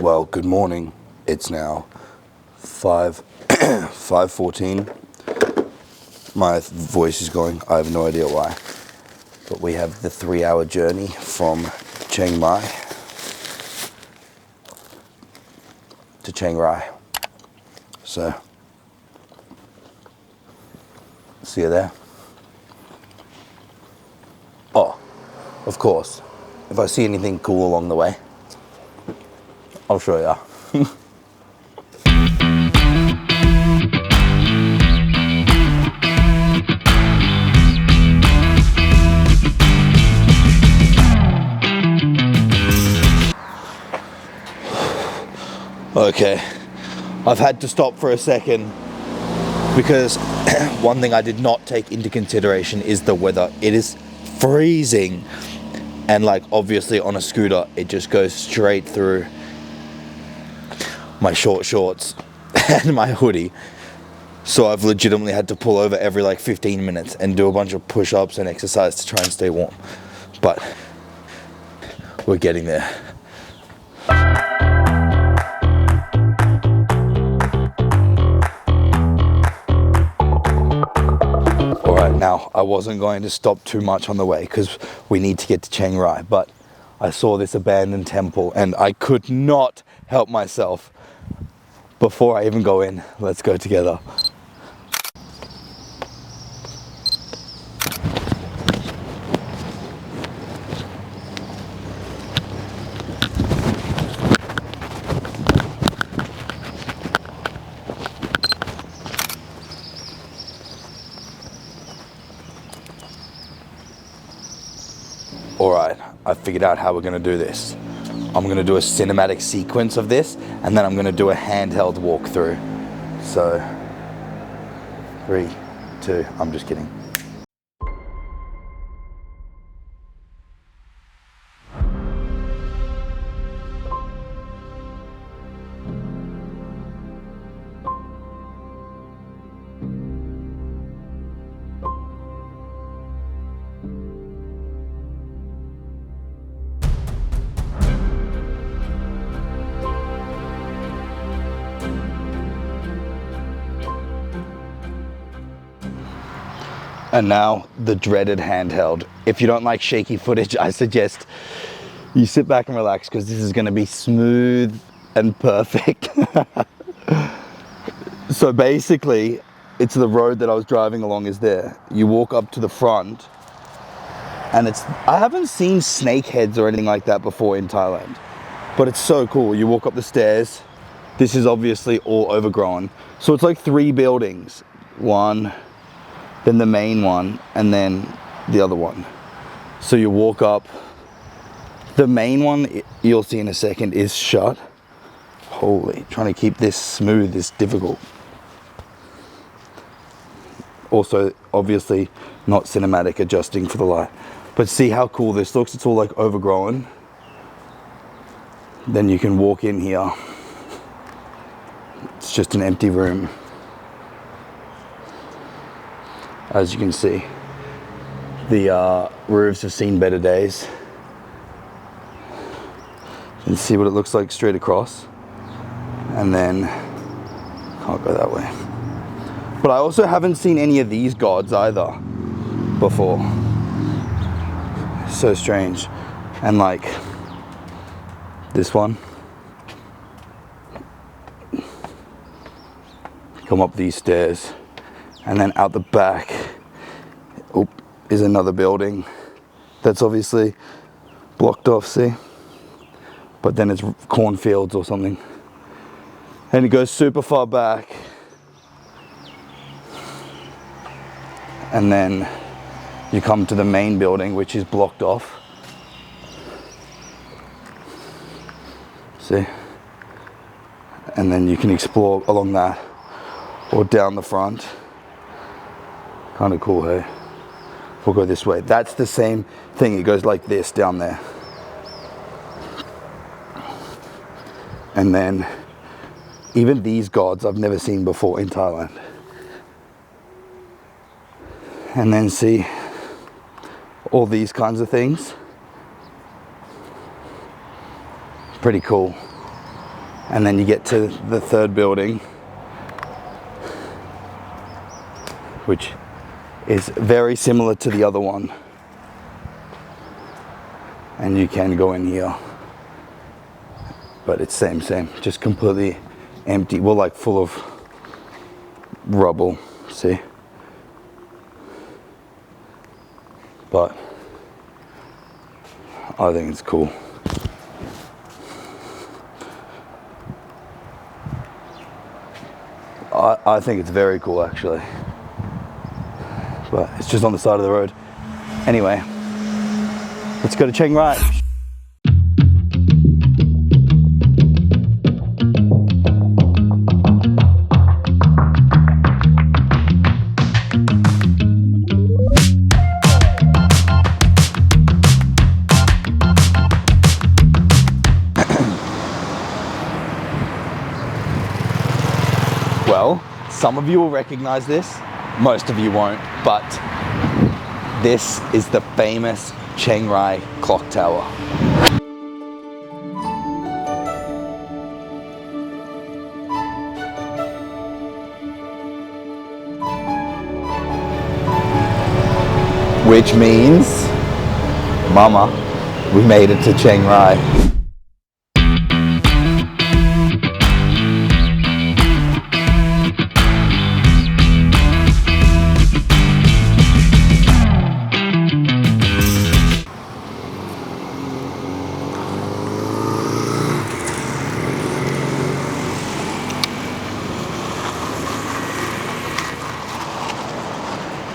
Well, good morning. It's now 5:14. My voice is going. I have no idea why. But we have the 3-hour journey from Chiang Mai to Chiang Rai. So, see you there. Oh, of course. If I see anything cool along the way, I'll show ya. Okay, I've had to stop for a second because one thing I did not take into consideration is the weather. It is freezing, and like obviously on a scooter it just goes straight through my short shorts and my hoodie. So I've legitimately had to pull over every like 15 minutes and do a bunch of push-ups and exercise to try and stay warm. But we're getting there. Now, I wasn't going to stop too much on the way because we need to get to Chiang Rai, but I saw this abandoned temple and I could not help myself. Before I even go in, let's go together. Alright, I figured out how we're going to do this. I'm going to do a cinematic sequence of this, and then I'm going to do a handheld walkthrough. So, 3, 2, I'm just kidding. And now, the dreaded handheld. If you don't like shaky footage, I suggest you sit back and relax because this is going to be smooth and perfect. So basically, it's the road that I was driving along is there. You walk up to the front, and I haven't seen snake heads or anything like that before in Thailand. But it's so cool. You walk up the stairs. This is obviously all overgrown. So it's like 3 buildings. One, then the main one, and then the other one. So you walk up. The main one, you'll see in a second, is shut. Holy, trying to keep this smooth is difficult. Also, obviously, not cinematic, adjusting for the light. But see how cool this looks? It's all like overgrown. Then you can walk in here. It's just an empty room. As you can see, the roofs have seen better days. You can see what it looks like straight across. And then, can't go that way. But I also haven't seen any of these gods either before. So strange. And like, this one. Come up these stairs. And then out the back is another building that's obviously blocked off, see? But then it's cornfields or something. And it goes super far back. And then you come to the main building, which is blocked off. See? And then you can explore along that or down the front. Kind of cool, hey? We'll go this way. That's the same thing. It goes like this down there. And then even these gods I've never seen before in Thailand. And then see all these kinds of things. Pretty cool. And then you get to the third building, which is very similar to the other one. And you can go in here, but it's same, just completely empty. Well, like full of rubble, see? But I think it's cool. I think it's very cool actually, but it's just on the side of the road. Anyway, let's go to Chiang Rai. Well, some of you will recognize this, most of you won't, but this is the famous Chiang Rai clock tower. Which means, mama, we made it to Chiang Rai.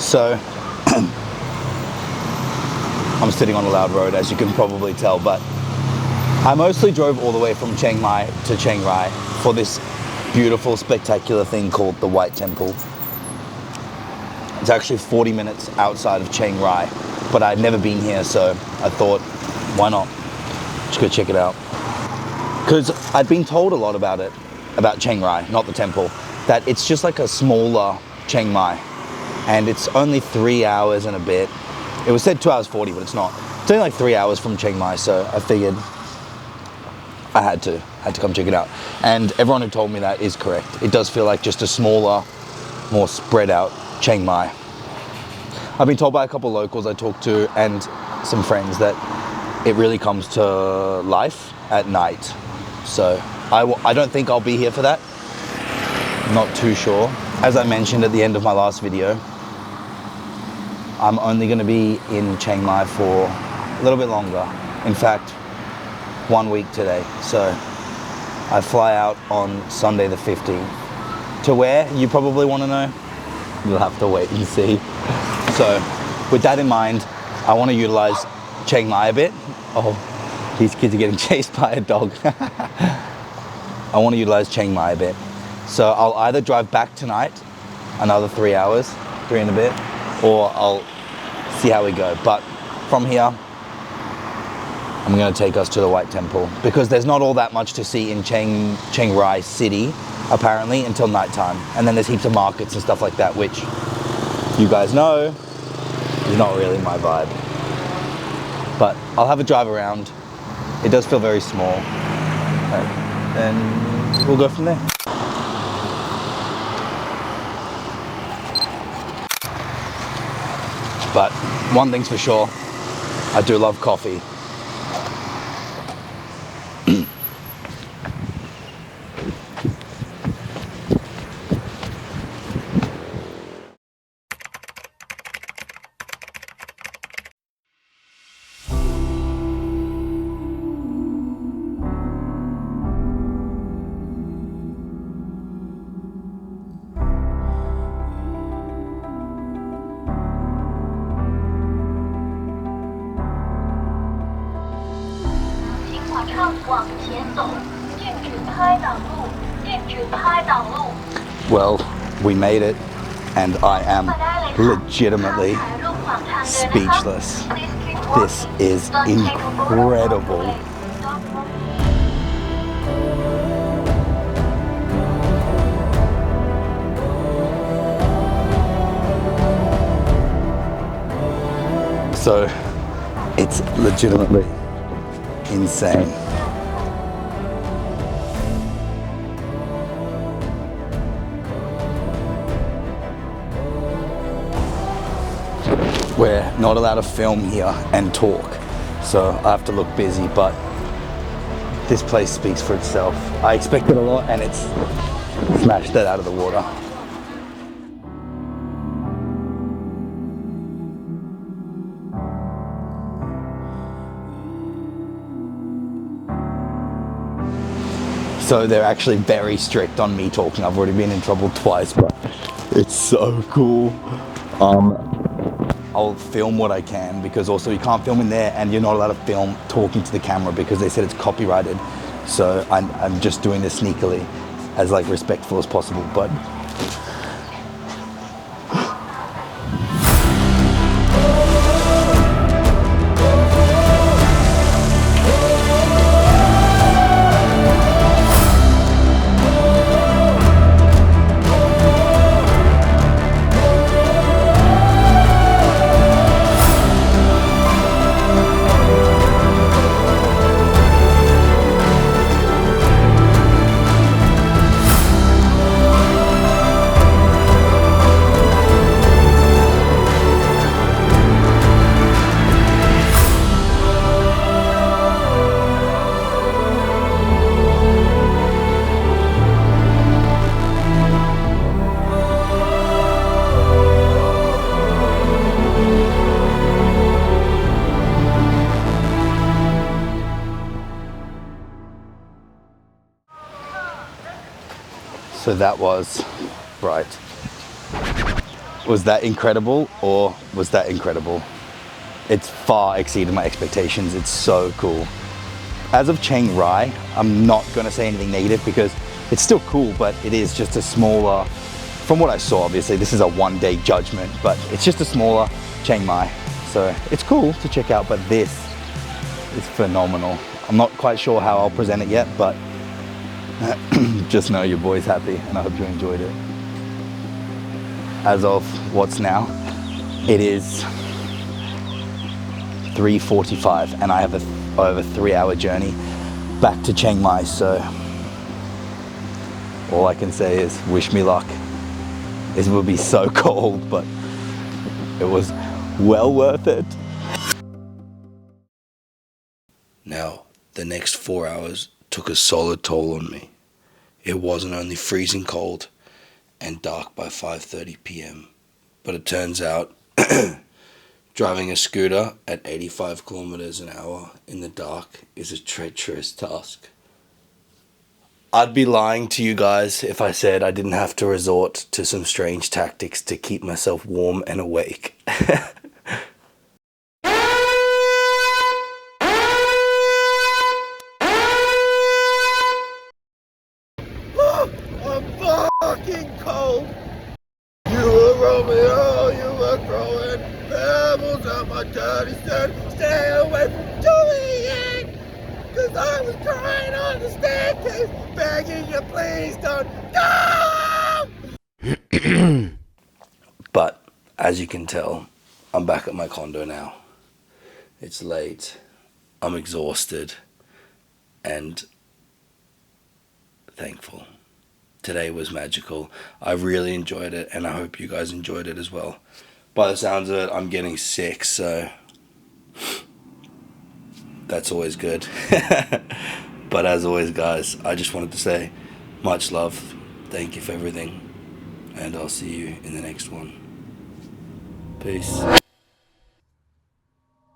So, I'm sitting on a loud road, as you can probably tell, but I mostly drove all the way from Chiang Mai to Chiang Rai for this beautiful, spectacular thing called the White Temple. It's actually 40 minutes outside of Chiang Rai, but I'd never been here, so I thought, why not? Just go check it out. Because I'd been told a lot about it, about Chiang Rai, not the temple, that it's just like a smaller Chiang Mai. And it's only 3 hours and a bit. It was said 2 hours 40, but it's not. It's only like 3 hours from Chiang Mai, so I figured I had to come check it out. And everyone who told me that is correct. It does feel like just a smaller, more spread out Chiang Mai. I've been told by a couple of locals I talked to and some friends that it really comes to life at night. So I don't think I'll be here for that. Not too sure. As I mentioned at the end of my last video, I'm only going to be in Chiang Mai for a little bit longer. In fact, 1 week today. So I fly out on Sunday the 15th. To where? You probably want to know? You'll have to wait and see. So with that in mind, I want to utilize Chiang Mai a bit. Oh, these kids are getting chased by a dog. I want to utilize Chiang Mai a bit. So I'll either drive back tonight, another 3 hours, 3 and a bit, or I'll see how we go. But from here, I'm going to take us to the White Temple because there's not all that much to see in Chiang Rai city, apparently, until nighttime. And then there's heaps of markets and stuff like that, which you guys know is not really my vibe. But I'll have a drive around. It does feel very small. And we'll go from there. But one thing's for sure, I do love coffee. Well, we made it, and I am legitimately speechless. This is incredible. So, it's legitimately insane. We're not allowed to film here and talk, so I have to look busy, but this place speaks for itself. I expected a lot and it's smashed that out of the water. So they're actually very strict on me talking. I've already been in trouble twice, but it's so cool. I'll film what I can, because also you can't film in there and you're not allowed to film talking to the camera because they said it's copyrighted. So I'm just doing this sneakily, as like respectful as possible, but so that was, right. Was that incredible, or was that incredible? It's far exceeded my expectations. It's so cool. As of Chiang Rai, I'm not gonna say anything negative because it's still cool, but it is just a smaller, from what I saw, obviously, this is a one-day judgment, but it's just a smaller Chiang Mai. So it's cool to check out, but this is phenomenal. I'm not quite sure how I'll present it yet, but just know your boy's happy and I hope you enjoyed it. As of what's now, it is 3:45 and I have over 3-hour journey back to Chiang Mai, so all I can say is wish me luck. This will be so cold, but it was well worth it. Now, the next 4 hours took a solid toll on me. It wasn't only freezing cold and dark by 5:30 p.m, but it turns out driving a scooter at 85 kilometers an hour in the dark is a treacherous task. I'd be lying to you guys if I said I didn't have to resort to some strange tactics to keep myself warm and awake. I'm fucking cold. You were Romeo, you were throwing pebbles at my dirty shirt. Stay away from Juliet, cause I was crying on the staircase, begging you please don't go. But as you can tell, I'm back at my condo now. It's late, I'm exhausted, and thankful. Today was magical. I really enjoyed it, and I hope you guys enjoyed it as well. By the sounds of it, I'm getting sick, so that's always good. But as always, guys, I just wanted to say much love. Thank you for everything, and I'll see you in the next one. Peace.